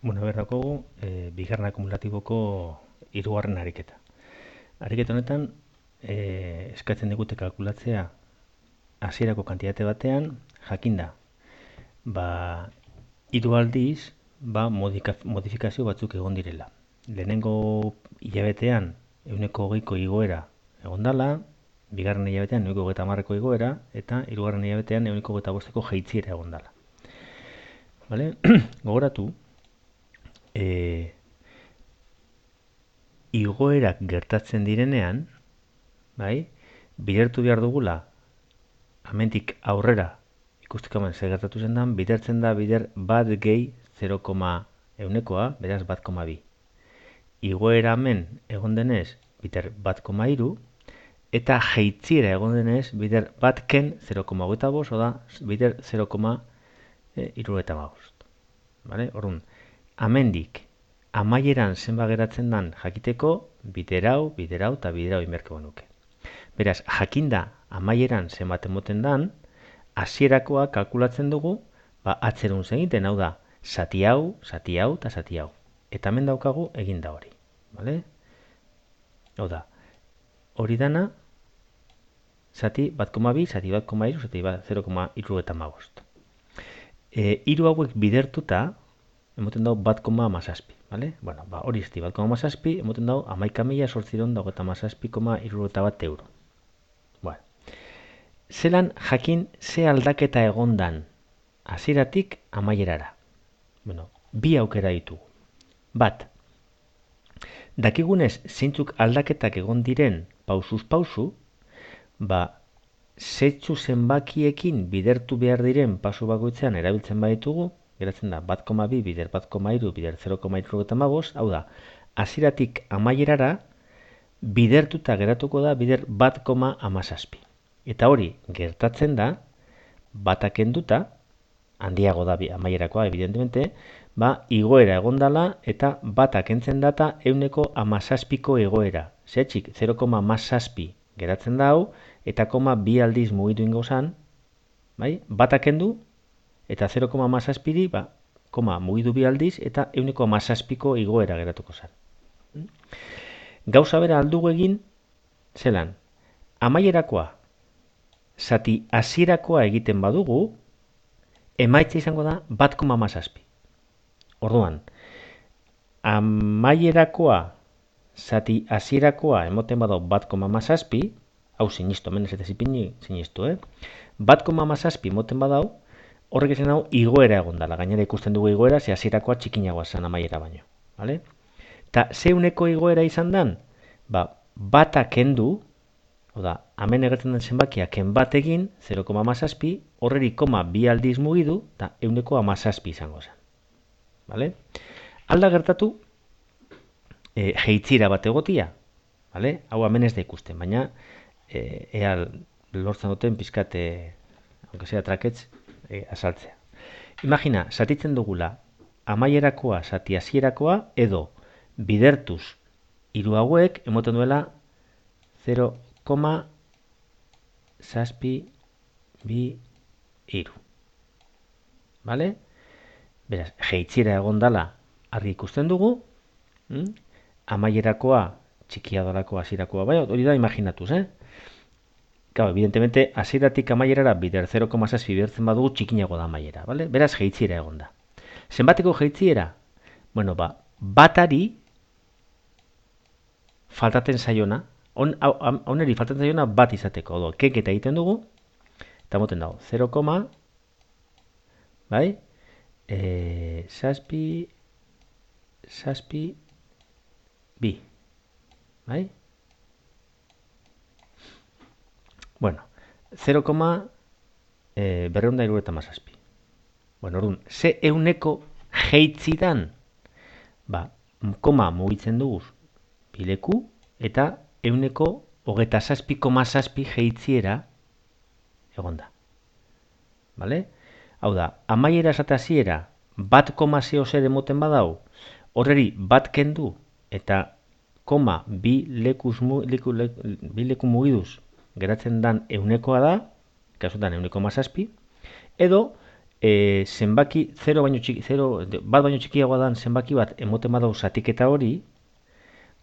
Bueno, daukagu bigarren akumulatiboko hirugarren ariketa. Ariketa honetan eskatzen digute kalkulatzea hasierako kantitate batean jakinda. Hiru aldiz modifikazio batzuk egon direla. Lehenengo hilabetean 20ko igoera egon dela, bigarren hilabetean 20ko igoera eta hirugarren hilabetean 20ko jaitsiera egon dela. Vale? Gogoratu igoerak gertatzen direnean, bai, bidertu behar dugula, hemendik aurrera, ikusteko hemen zer gertatu zen dan, bidertzen da bider bat gehi 0,1koa, beraz 1,2. Igoera hemen egon denez, bider 1,3, eta jeitziera egon denez, bider bat ken 0,25, oda, bider 0,75. Vale? Orduan, hemendik amaieran zenba geratzen dan jakiteko, bider hau eta bider hau inberko genuke. Beraz, jakinda amaieran zenbat emoten dan, hasierakoa kalkulatzen dugu, atzerun egiten, hau da, zati hau eta zati hau. Eta hemen daukagu eginda hori. Vale? Hau da, hori dana, zati 1,2, zati 1,3, zati 0,75. Hiru hauek bidertuta, emoten dago 1,17. Vale? Bueno, hori ezti 1,17, emoten dago 11.897,61 euro. Bueno. Zelan jakin ze aldaketa egondan hasieratik amaierara. Bueno, bi aukera ditugu. Bat, dakigunez zeintzuk aldaketak egon diren pausuz pausu, zetsu zenbakiekin bidertu behar diren pasu bakoitzean erabiltzen baditugu, geratzen da 1,2 bider 1,3 bider 0,75, hau da, hasieratik amaierara bidertuta geratuko da bider 1,17. Eta hori gertatzen da, batak enduta, handiago da amaierakoa, evidentemente, igoera egon dala eta batak entzen data 0,17ko egoera. Zetxik 0,17 geratzen da hau, eta 2 aldiz mugitu ingo zan, batak endu, eta 0,17ri, mugitu 2 aldiz, eta 0,17ko igoera geratuko zan. Gauza bera aldugu egin, zelan, amaierakoa, zati hasierakoa egiten badugu, emaitza izango da 1,17. Orduan, amaierakoa, zati hasierakoa emoten badau 1,17, hau sinistu, hemen ez eta zipini sinistu, 1,17 emoten badau, horrek esan hau igoera egon dela. Gainera ikusten dugu igoera, ze hasierakoa txikinagoa zen amaiera baino. Vale? Ta zeuneko igoera izan dan, bata kendu, oda, hemen egertzen den zenbakia ken bat egin, 0,17, horreri 2 aldiz mugidu, eta 0,17 izango zen. Vale? Alda gertatu, jeitzira bat egotia, vale? Hau hemen ez da ikusten, baina ea lortzen duten pizkat, aunque sea traketz, azaltzea. Imagina, zatitzen dugula, amaierakoa, zati hasierakoa, edo bidertuz hiru hauek emoten duela 0,723. Vale? Beraz, jeitzira egon dala argi ikusten dugu, amaierakoa txikia dolako hasierakoa, hori da imaginatuz, Claro, evidentemente, hasieratik amaierara bider 0,6 bidertzen badugu txikinago da amaiera, vale? Beraz, jeitziera egon da. Zenbateko jeitziera? Bueno, batari faltaten zaiona, honeri faltaten zaiona bat izateko, odo, kenketa egiten dugu, eta moten dago, 0, bai? Saspi, bi, bai? Bueno, 0, berreunda irueta mazazpi. Bueno, orduan, ze euneko jeitzidan, koma mugitzen dugu bileku, eta euneko 27,6 jeitziera egon da. Vale? Hau da, amaiera esate hasiera 1,0 demoten badau, horreri bat kendu, eta bi leku mugiduz geratzen dan eunekoa da, kasutan 0,7, edo zenbaki 0 baino txiki, 0, bat baino txikiagoa dan zenbaki bat emoten badau zatiketa hori,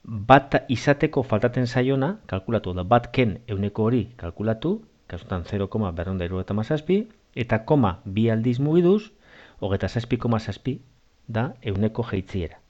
bat izateko faltaten zaiona, kalkulatu da, bat ken euneko hori kalkulatu, kasutan 0,277, eta koma bi aldiz mugiduz, 27,7 da euneko jeitziera.